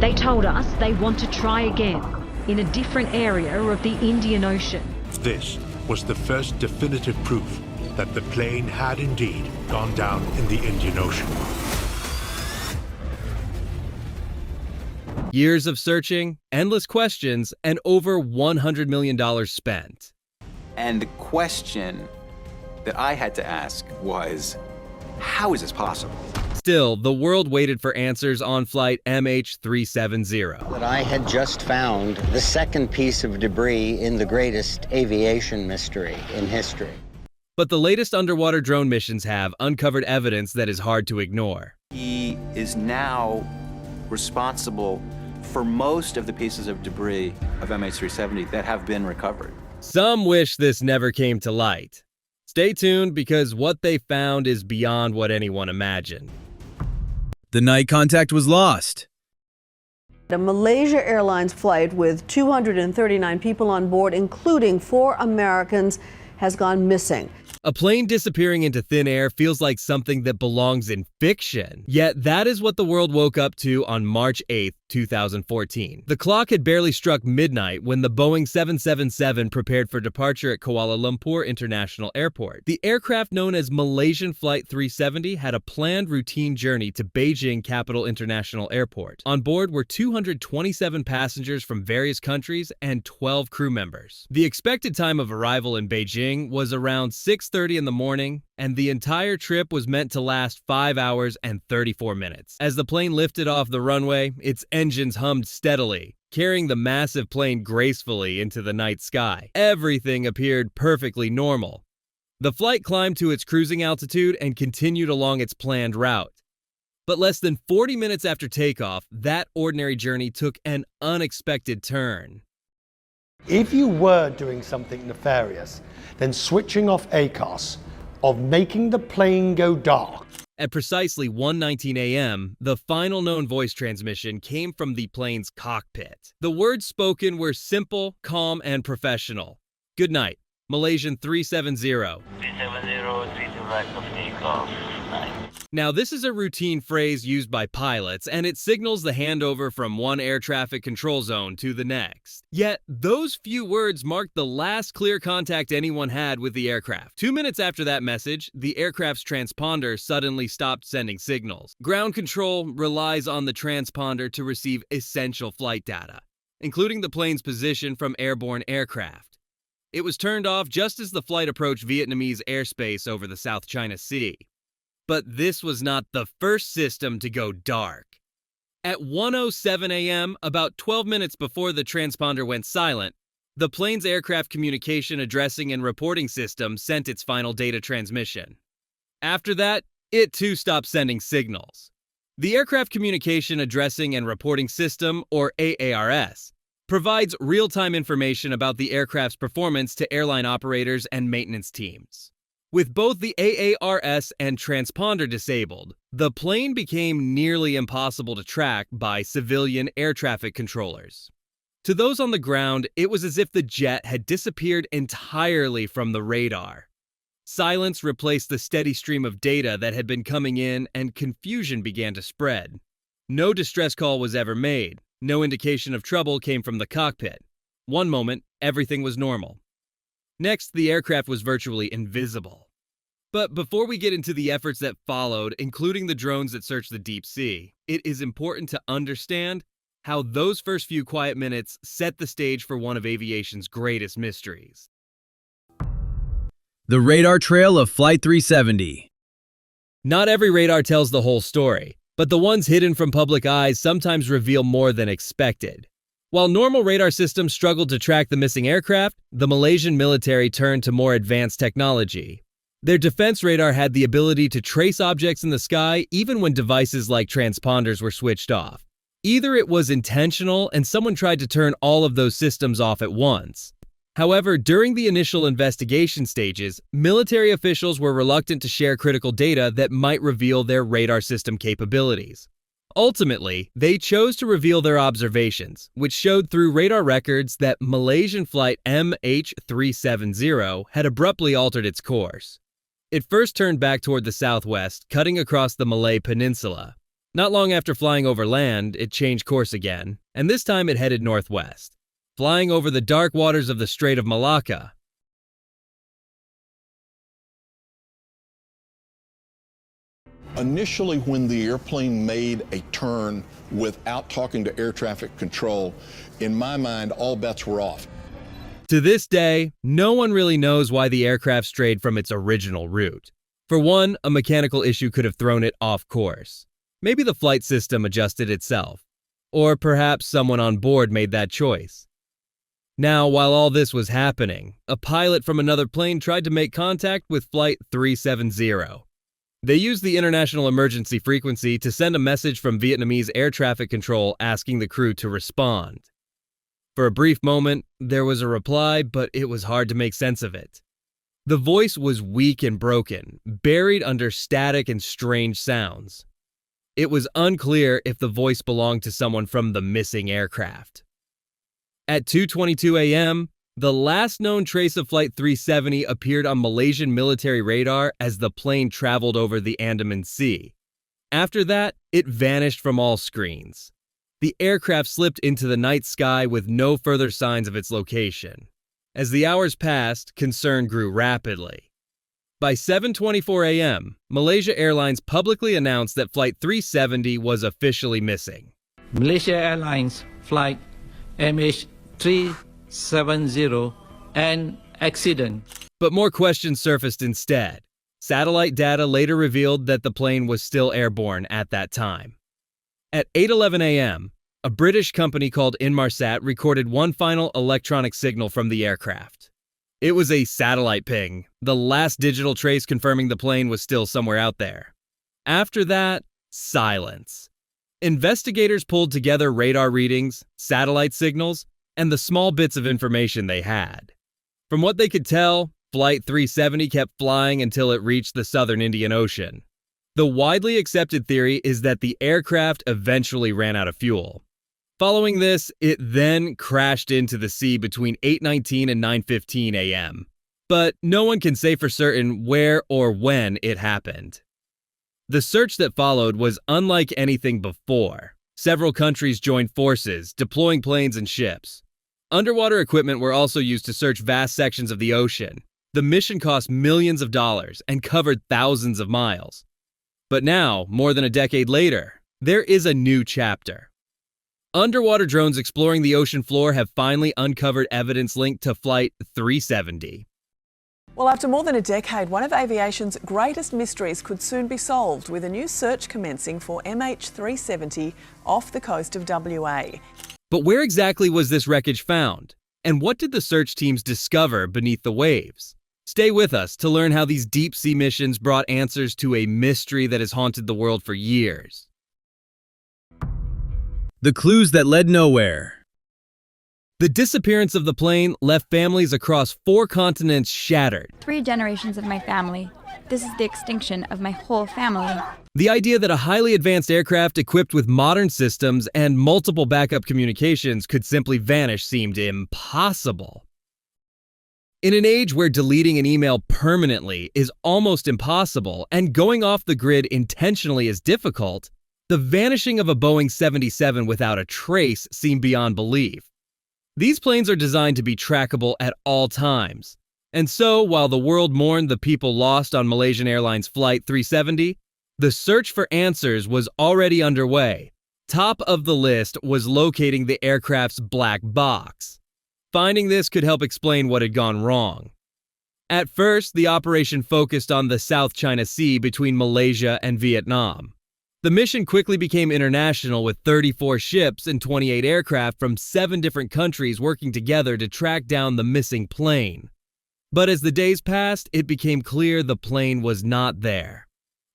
They told us they want to try again in a different area of the Indian Ocean. This was the first definitive proof that the plane had indeed gone down in the Indian Ocean. Years of searching, endless questions, and over $100 million spent. And the question that I had to ask was, how is this possible? Still, the world waited for answers on flight MH370. That I had just found the second piece of debris in the greatest aviation mystery in history. But the latest underwater drone missions have uncovered evidence that is hard to ignore. He is now responsible for most of the pieces of debris of MH370 that have been recovered. Some wish this never came to light. Stay tuned, because what they found is beyond what anyone imagined. The night contact was lost. A Malaysia Airlines flight with 239 people on board, including 4 Americans, has gone missing. A plane disappearing into thin air feels like something that belongs in fiction. Yet that is what the world woke up to on March 8, 2014. The clock had barely struck midnight when the Boeing 777 prepared for departure at Kuala Lumpur International Airport. The aircraft, known as Malaysian Flight 370, had a planned routine journey to Beijing Capital International Airport. On board were 227 passengers from various countries and 12 crew members. The expected time of arrival in Beijing was around 6:30 in the morning, and the entire trip was meant to last 5 hours and 34 minutes. As the plane lifted off the runway, its engines hummed steadily, carrying the massive plane gracefully into the night sky. Everything appeared perfectly normal. The flight climbed to its cruising altitude and continued along its planned route. But less than 40 minutes after takeoff, that ordinary journey took an unexpected turn. If you were doing something nefarious, then switching off ACOS, of making the plane go dark. At precisely 1:19 a.m., the final known voice transmission came from the plane's cockpit. The words spoken were simple, calm, and professional. Good night, Malaysian 370. 370, 3 to right of takeoff. Night. Now, this is a routine phrase used by pilots, and it signals the handover from one air traffic control zone to the next. Yet, those few words marked the last clear contact anyone had with the aircraft. 2 minutes after that message, the aircraft's transponder suddenly stopped sending signals. Ground control relies on the transponder to receive essential flight data, including the plane's position from airborne aircraft. It was turned off just as the flight approached Vietnamese airspace over the South China Sea. But this was not the first system to go dark. At 1:07 a.m., about 12 minutes before the transponder went silent, the plane's aircraft communication addressing and reporting system sent its final data transmission. After that, it too stopped sending signals. The Aircraft Communication Addressing and Reporting System, or AARS, provides real-time information about the aircraft's performance to airline operators and maintenance teams. With both the AARS and transponder disabled, the plane became nearly impossible to track by civilian air traffic controllers. To those on the ground, it was as if the jet had disappeared entirely from the radar. Silence replaced the steady stream of data that had been coming in, and confusion began to spread. No distress call was ever made. No indication of trouble came from the cockpit. One moment, everything was normal. Next, the aircraft was virtually invisible. But before we get into the efforts that followed, including the drones that searched the deep sea, it is important to understand how those first few quiet minutes set the stage for one of aviation's greatest mysteries. The radar trail of Flight 370. Not every radar tells the whole story, but the ones hidden from public eyes sometimes reveal more than expected. While normal radar systems struggled to track the missing aircraft, the Malaysian military turned to more advanced technology. Their defense radar had the ability to trace objects in the sky even when devices like transponders were switched off. Either it was intentional and someone tried to turn all of those systems off at once. However, during the initial investigation stages, military officials were reluctant to share critical data that might reveal their radar system capabilities. Ultimately, they chose to reveal their observations, which showed through radar records that Malaysian flight MH370 had abruptly altered its course. It first turned back toward the southwest, cutting across the Malay Peninsula. Not long after flying over land, it changed course again, and this time it headed northwest, flying over the dark waters of the Strait of Malacca. Initially, when the airplane made a turn without talking to air traffic control, in my mind, all bets were off. To this day, no one really knows why the aircraft strayed from its original route. For one, a mechanical issue could have thrown it off course. Maybe the flight system adjusted itself. Or perhaps someone on board made that choice. Now, while all this was happening, a pilot from another plane tried to make contact with Flight 370. They used the international emergency frequency to send a message from Vietnamese air traffic control asking the crew to respond. For a brief moment, there was a reply, but it was hard to make sense of it. The voice was weak and broken, buried under static and strange sounds. It was unclear if the voice belonged to someone from the missing aircraft. At 2:22 a.m., the last known trace of Flight 370 appeared on Malaysian military radar as the plane traveled over the Andaman Sea. After that, it vanished from all screens. The aircraft slipped into the night sky with no further signs of its location. As the hours passed, concern grew rapidly. By 7:24 a.m., Malaysia Airlines publicly announced that Flight 370 was officially missing. Malaysia Airlines Flight MH370 an accident. But more questions surfaced instead. Satellite data later revealed that the plane was still airborne at that time. At 8:11 a.m., a British company called Inmarsat recorded one final electronic signal from the aircraft. It was a satellite ping, the last digital trace confirming the plane was still somewhere out there. After that, silence. Investigators pulled together radar readings, satellite signals, and the small bits of information they had. From what they could tell, Flight 370 kept flying until it reached the southern Indian Ocean. The widely accepted theory is that the aircraft eventually ran out of fuel. Following this, it then crashed into the sea between 8:19 and 9:15 a.m. But no one can say for certain where or when it happened. The search that followed was unlike anything before. Several countries joined forces, deploying planes and ships. Underwater equipment were also used to search vast sections of the ocean. The mission cost millions of dollars and covered thousands of miles. But now, more than a decade later, there is a new chapter. Underwater drones exploring the ocean floor have finally uncovered evidence linked to Flight 370. Well, after more than a decade, one of aviation's greatest mysteries could soon be solved with a new search commencing for MH370 off the coast of WA. But where exactly was this wreckage found? And what did the search teams discover beneath the waves? Stay with us to learn how these deep-sea missions brought answers to a mystery that has haunted the world for years. The clues that led nowhere. The disappearance of the plane left families across 4 continents shattered. 3 generations of my family. This is the extinction of my whole family. The idea that a highly advanced aircraft equipped with modern systems and multiple backup communications could simply vanish seemed impossible. In an age where deleting an email permanently is almost impossible and going off the grid intentionally is difficult, the vanishing of a Boeing 77 without a trace seemed beyond belief. These planes are designed to be trackable at all times. And so, while the world mourned the people lost on Malaysian Airlines Flight 370, the search for answers was already underway. Top of the list was locating the aircraft's black box. Finding this could help explain what had gone wrong. At first, the operation focused on the South China Sea between Malaysia and Vietnam. The mission quickly became international with 34 ships and 28 aircraft from 7 different countries working together to track down the missing plane. But as the days passed, it became clear the plane was not there.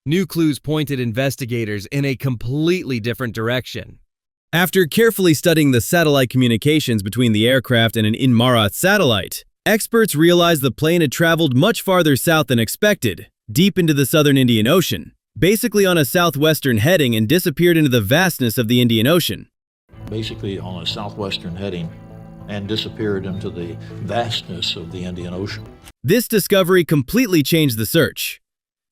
New clues pointed investigators in a completely different direction. After carefully studying the satellite communications between the aircraft and an Inmarsat satellite, experts realized the plane had traveled much farther south than expected, deep into the southern Indian Ocean, basically on a southwestern heading, and disappeared into the vastness of the Indian Ocean. Basically on a southwestern heading and disappeared into the vastness of the Indian Ocean. This discovery completely changed the search.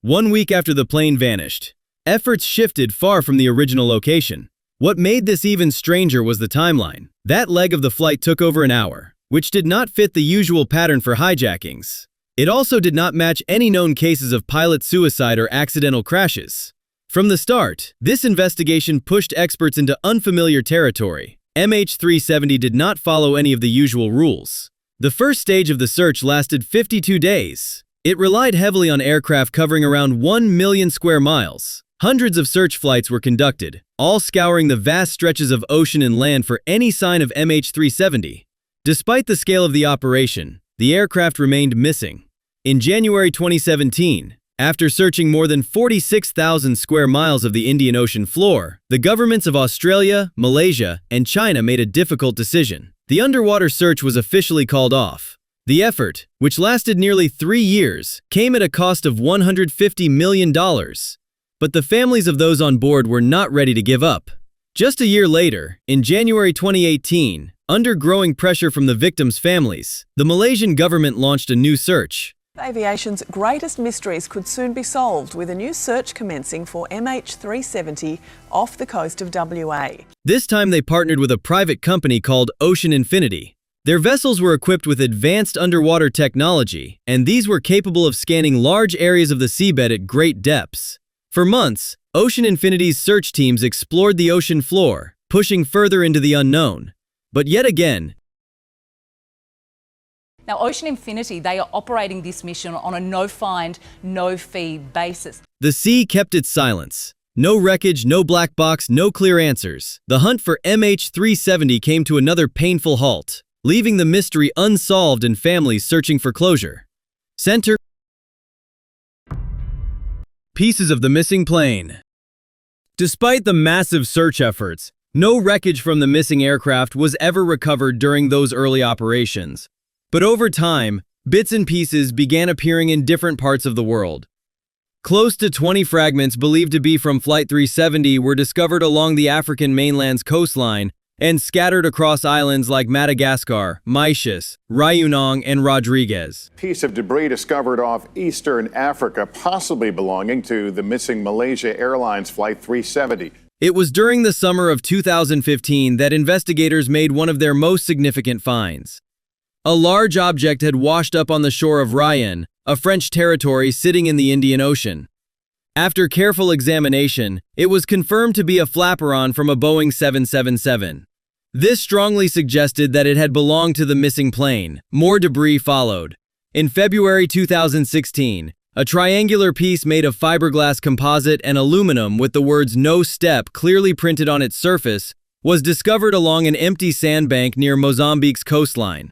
1 week after the plane vanished, efforts shifted far from the original location. What made this even stranger was the timeline. That leg of the flight took over an hour, which did not fit the usual pattern for hijackings. It also did not match any known cases of pilot suicide or accidental crashes. From the start, this investigation pushed experts into unfamiliar territory. MH370 did not follow any of the usual rules. The first stage of the search lasted 52 days. It relied heavily on aircraft covering around 1 million square miles. Hundreds of search flights were conducted, all scouring the vast stretches of ocean and land for any sign of MH370. Despite the scale of the operation, the aircraft remained missing. In January 2017, after searching more than 46,000 square miles of the Indian Ocean floor, the governments of Australia, Malaysia, and China made a difficult decision. The underwater search was officially called off. The effort, which lasted nearly 3 years, came at a cost of $150 million. But the families of those on board were not ready to give up. Just a year later, in January 2018, under growing pressure from the victims' families, the Malaysian government launched a new search. Aviation's greatest mysteries could soon be solved with a new search commencing for MH370 off the coast of WA. This time they partnered with a private company called Ocean Infinity. Their vessels were equipped with advanced underwater technology, and these were capable of scanning large areas of the seabed at great depths. For months, Ocean Infinity's search teams explored the ocean floor, pushing further into the unknown. But yet again, now, Ocean Infinity, they are operating this mission on a no-find, no-fee basis. The sea kept its silence. No wreckage, no black box, no clear answers. The hunt for MH370 came to another painful halt, leaving the mystery unsolved and families searching for closure. Center pieces of the missing plane. Despite the massive search efforts, no wreckage from the missing aircraft was ever recovered during those early operations. But over time, bits and pieces began appearing in different parts of the world. Close to 20 fragments believed to be from Flight 370 were discovered along the African mainland's coastline and scattered across islands like Madagascar, Mauritius, Ryunong, and Rodriguez. Piece of debris discovered off eastern Africa, possibly belonging to the missing Malaysia Airlines Flight 370. It was during the summer of 2015 that investigators made one of their most significant finds. A large object had washed up on the shore of Ryan, a French territory sitting in the Indian Ocean. After careful examination, it was confirmed to be a flaperon from a Boeing 777. This strongly suggested that it had belonged to the missing plane. More debris followed. In February 2016, a triangular piece made of fiberglass composite and aluminum with the words "No Step" clearly printed on its surface was discovered along an empty sandbank near Mozambique's coastline.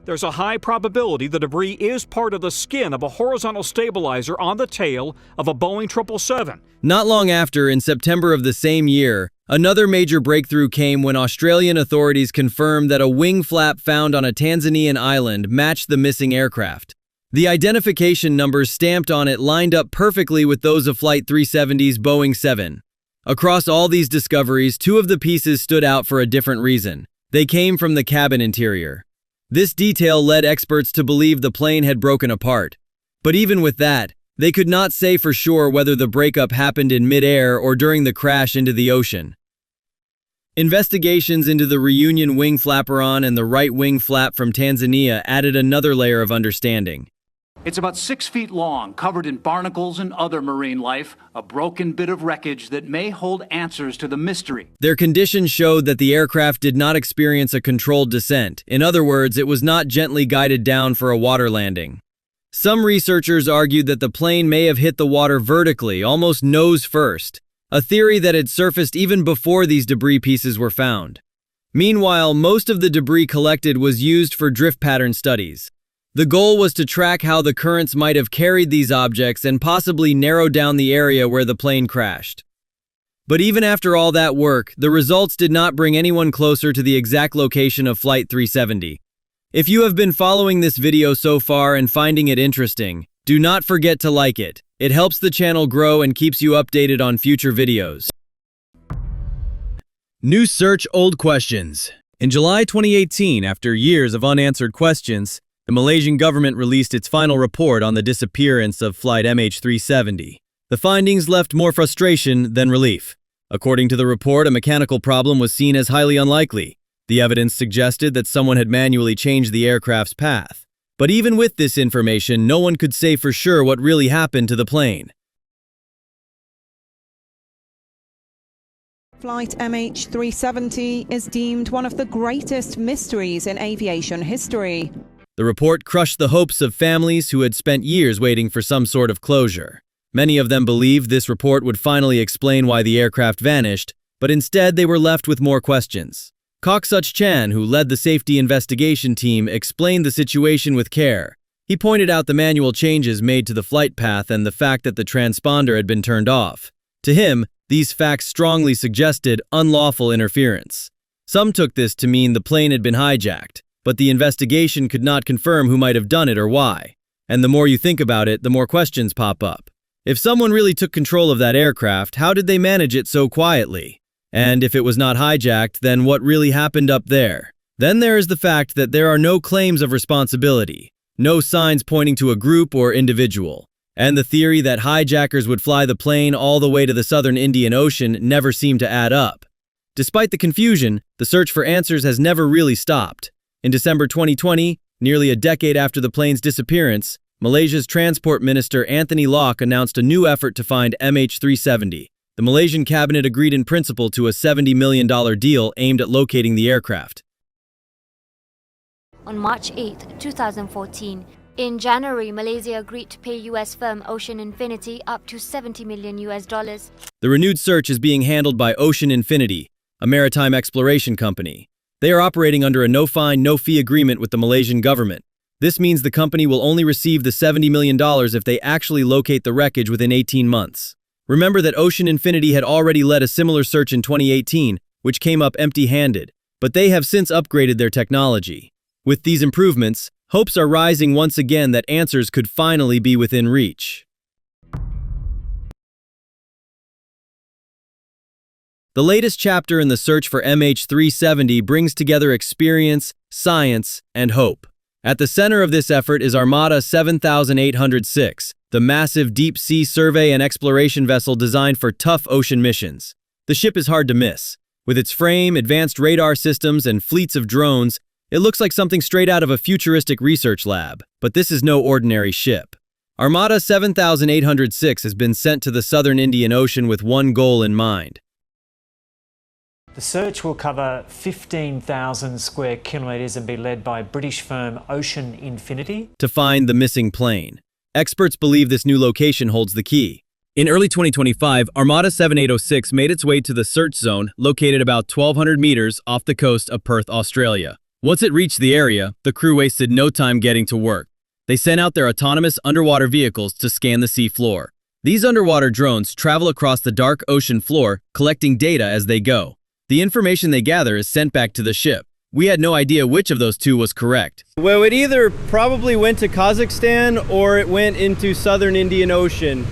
There's a high probability the debris is part of the skin of a horizontal stabilizer on the tail of a Boeing 777. Not long after, in September of the same year, another major breakthrough came when Australian authorities confirmed that a wing flap found on a Tanzanian island matched the missing aircraft. The identification numbers stamped on it lined up perfectly with those of Flight 370's Boeing 7. Across all these discoveries, two of the pieces stood out for a different reason. They came from the cabin interior. This detail led experts to believe the plane had broken apart. But even with that, they could not say for sure whether the breakup happened in mid-air or during the crash into the ocean. Investigations into the Reunion wing flaperon and the right wing flap from Tanzania added another layer of understanding. It's about 6 feet long, covered in barnacles and other marine life, a broken bit of wreckage that may hold answers to the mystery. Their condition showed that the aircraft did not experience a controlled descent. In other words, it was not gently guided down for a water landing. Some researchers argued that the plane may have hit the water vertically, almost nose first, a theory that had surfaced even before these debris pieces were found. Meanwhile, most of the debris collected was used for drift pattern studies. The goal was to track how the currents might have carried these objects and possibly narrow down the area where the plane crashed. But even after all that work, the results did not bring anyone closer to the exact location of Flight 370. If you have been following this video so far and finding it interesting, do not forget to like it. It helps the channel grow and keeps you updated on future videos. New search, old questions. In July 2018, after years of unanswered questions, the Malaysian government released its final report on the disappearance of Flight MH370. The findings left more frustration than relief. According to the report, a mechanical problem was seen as highly unlikely. The evidence suggested that someone had manually changed the aircraft's path. But even with this information, no one could say for sure what really happened to the plane. Flight MH370 is deemed one of the greatest mysteries in aviation history. The report crushed the hopes of families who had spent years waiting for some sort of closure. Many of them believed this report would finally explain why the aircraft vanished, but instead they were left with more questions. Kok Such Chan, who led the safety investigation team, explained the situation with care. He pointed out the manual changes made to the flight path and the fact that the transponder had been turned off. To him, these facts strongly suggested unlawful interference. Some took this to mean the plane had been hijacked, but the investigation could not confirm who might have done it or why. And the more you think about it, the more questions pop up. If someone really took control of that aircraft, how did they manage it so quietly? And if it was not hijacked, then what really happened up there? Then there is the fact that there are no claims of responsibility, no signs pointing to a group or individual. And the theory that hijackers would fly the plane all the way to the southern Indian Ocean never seemed to add up. Despite the confusion, the search for answers has never really stopped. In December 2020, nearly a decade after the plane's disappearance, Malaysia's Transport Minister Anthony Locke announced a new effort to find MH370. The Malaysian cabinet agreed in principle to a $70 million deal aimed at locating the aircraft. On March 8, 2014, in January, Malaysia agreed to pay US firm Ocean Infinity up to $70 million. The renewed search is being handled by Ocean Infinity, a maritime exploration company. They are operating under a no-fine, no-fee agreement with the Malaysian government. This means the company will only receive the $70 million if they actually locate the wreckage within 18 months. Remember that Ocean Infinity had already led a similar search in 2018, which came up empty-handed, but they have since upgraded their technology. With these improvements, hopes are rising once again that answers could finally be within reach. The latest chapter in the search for MH370 brings together experience, science, and hope. At the center of this effort is Armada 7806, the massive deep-sea survey and exploration vessel designed for tough ocean missions. The ship is hard to miss. With its frame, advanced radar systems, and fleets of drones, it looks like something straight out of a futuristic research lab. But this is no ordinary ship. Armada 7806 has been sent to the southern Indian Ocean with one goal in mind. The search will cover 15,000 square kilometres and be led by British firm Ocean Infinity to find the missing plane. Experts believe this new location holds the key. In early 2025, Armada 7806 made its way to the search zone located about 1,200 meters off the coast of Perth, Australia. Once it reached the area, the crew wasted no time getting to work. They sent out their autonomous underwater vehicles to scan the sea floor. These underwater drones travel across the dark ocean floor, collecting data as they go. The information they gather is sent back to the ship. We had no idea which of those two was correct. Well, it either probably went to Kazakhstan or it went into southern Indian Ocean.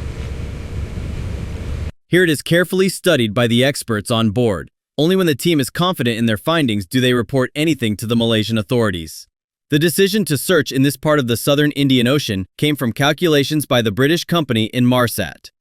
Here it is carefully studied by the experts on board. Only when the team is confident in their findings do they report anything to the Malaysian authorities. The decision to search in this part of the southern Indian Ocean came from calculations by the British company Inmarsat.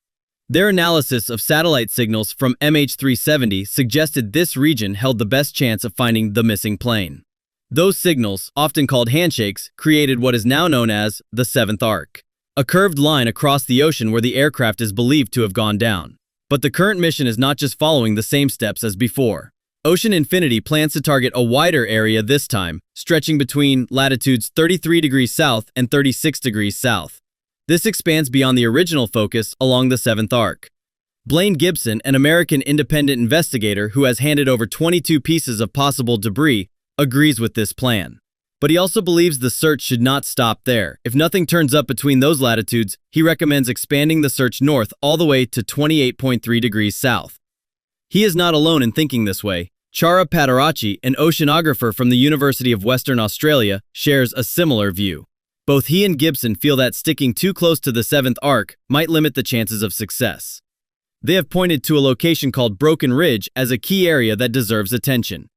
Their analysis of satellite signals from MH370 suggested this region held the best chance of finding the missing plane. Those signals, often called handshakes, created what is now known as the Seventh Arc, a curved line across the ocean where the aircraft is believed to have gone down. But the current mission is not just following the same steps as before. Ocean Infinity plans to target a wider area this time, stretching between latitudes 33 degrees south and 36 degrees south. This expands beyond the original focus along the Seventh Arc. Blaine Gibson, an American independent investigator who has handed over 22 pieces of possible debris, agrees with this plan. But he also believes the search should not stop there. If nothing turns up between those latitudes, he recommends expanding the search north all the way to 28.3 degrees south. He is not alone in thinking this way. Chara Patarachi, an oceanographer from the University of Western Australia, shares a similar view. Both he and Gibson feel that sticking too close to the Seventh Arc might limit the chances of success. They have pointed to a location called Broken Ridge as a key area that deserves attention.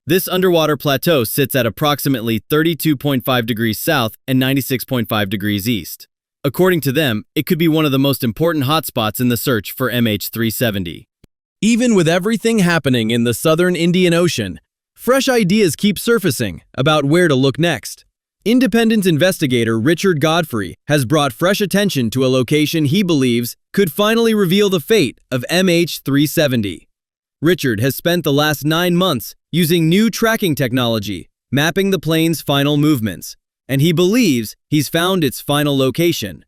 This underwater plateau sits at approximately 32.5 degrees south and 96.5 degrees east. According to them, it could be one of the most important hotspots in the search for MH370. Even with everything happening in the southern Indian Ocean, fresh ideas keep surfacing about where to look next. Independent investigator Richard Godfrey has brought fresh attention to a location he believes could finally reveal the fate of MH370. Richard has spent the last 9 months using new tracking technology, mapping the plane's final movements, and he believes he's found its final location.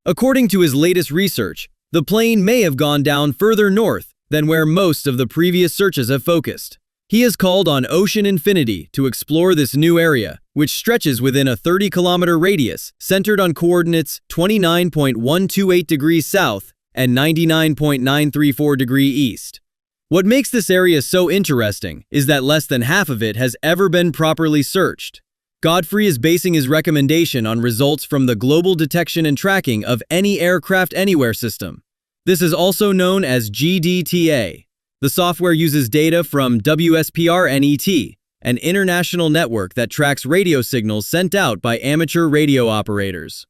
According to his latest research, the plane may have gone down further north than where most of the previous searches have focused. He has called on Ocean Infinity to explore this new area, which stretches within a 30-kilometer radius centered on coordinates 29.128 degrees south and 99.934 degrees east. What makes this area so interesting is that less than half of it has ever been properly searched. Godfrey is basing his recommendation on results from the Global Detection and Tracking of Any Aircraft Anywhere system. This is also known as GDTA. The software uses data from WSPR-NET, an international network that tracks radio signals sent out by amateur radio operators.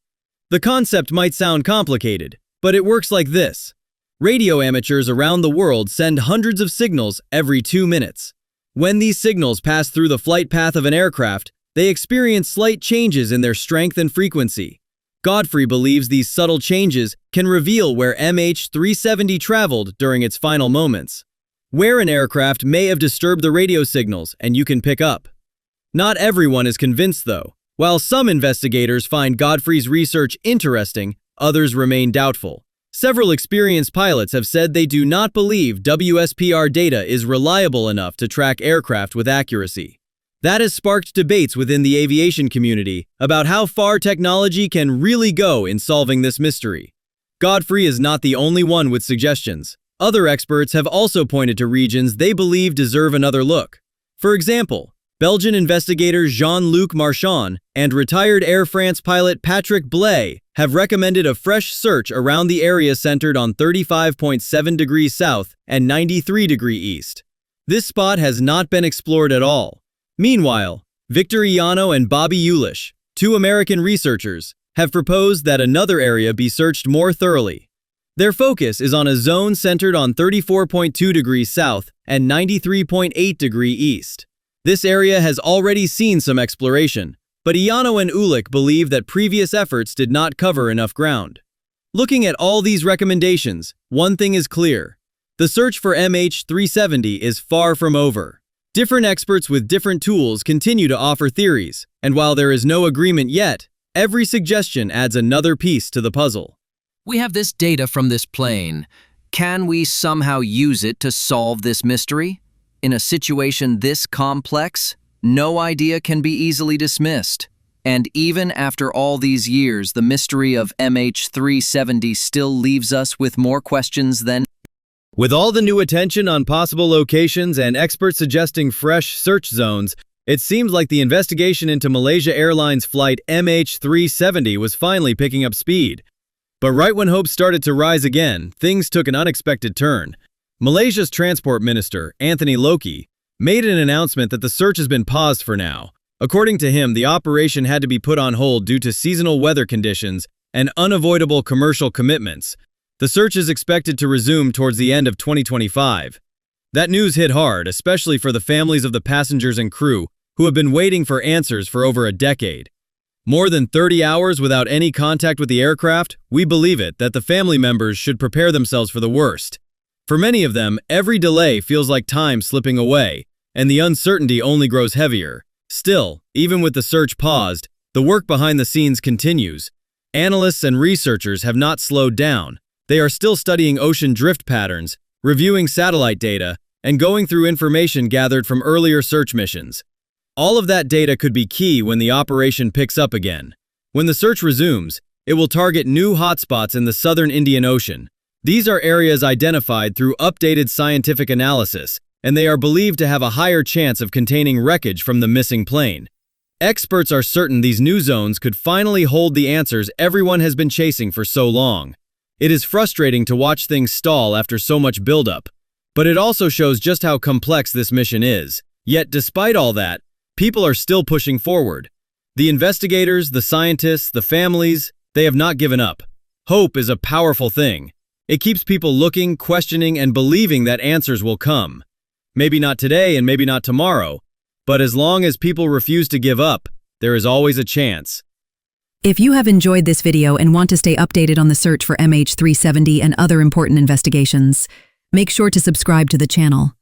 The concept might sound complicated, but it works like this. Radio amateurs around the world send hundreds of signals every 2 minutes. When these signals pass through the flight path of an aircraft, they experience slight changes in their strength and frequency. Godfrey believes these subtle changes can reveal where MH370 traveled during its final moments, where an aircraft may have disturbed the radio signals and you can pick up. Not everyone is convinced though. While some investigators find Godfrey's research interesting, others remain doubtful. Several experienced pilots have said they do not believe WSPR data is reliable enough to track aircraft with accuracy. That has sparked debates within the aviation community about how far technology can really go in solving this mystery. Godfrey is not the only one with suggestions. Other experts have also pointed to regions they believe deserve another look. For example, Belgian investigator Jean-Luc Marchand and retired Air France pilot Patrick Blay have recommended a fresh search around the area centered on 35.7 degrees south and 93 degrees east. This spot has not been explored at all. Meanwhile, Victor Iano and Bobby Eulish, 2 American researchers, have proposed that another area be searched more thoroughly. Their focus is on a zone centered on 34.2 degrees south and 93.8 degrees east. This area has already seen some exploration, but Iano and Ulick believe that previous efforts did not cover enough ground. Looking at all these recommendations, one thing is clear. The search for MH370 is far from over. Different experts with different tools continue to offer theories, and while there is no agreement yet, every suggestion adds another piece to the puzzle. We have this data from this plane. Can we somehow use it to solve this mystery? In a situation this complex, no idea can be easily dismissed. And even after all these years, the mystery of MH370 still leaves us with more questions than... With all the new attention on possible locations and experts suggesting fresh search zones, it seems like the investigation into Malaysia Airlines Flight MH370 was finally picking up speed. But right when hope started to rise again, things took an unexpected turn. Malaysia's Transport Minister, Anthony Loki, made an announcement that the search has been paused for now. According to him, the operation had to be put on hold due to seasonal weather conditions and unavoidable commercial commitments. The search is expected to resume towards the end of 2025. That news hit hard, especially for the families of the passengers and crew who have been waiting for answers for over a decade. More than 30 hours without any contact with the aircraft, we believe it that the family members should prepare themselves for the worst. For many of them, every delay feels like time slipping away, and the uncertainty only grows heavier. Still, even with the search paused, the work behind the scenes continues. Analysts and researchers have not slowed down. They are still studying ocean drift patterns, reviewing satellite data, and going through information gathered from earlier search missions. All of that data could be key when the operation picks up again. When the search resumes, it will target new hotspots in the southern Indian Ocean. These are areas identified through updated scientific analysis, and they are believed to have a higher chance of containing wreckage from the missing plane. Experts are certain these new zones could finally hold the answers everyone has been chasing for so long. It is frustrating to watch things stall after so much buildup, but it also shows just how complex this mission is. Yet, despite all that, people are still pushing forward. The investigators, the scientists, the families, They have not given up. Hope is a powerful thing. It keeps people looking, questioning, and believing that answers will come. Maybe not today and maybe not tomorrow, but as long as people refuse to give up, there is always a chance. If you have enjoyed this video and want to stay updated on the search for MH370 and other important investigations, make sure to subscribe to the channel.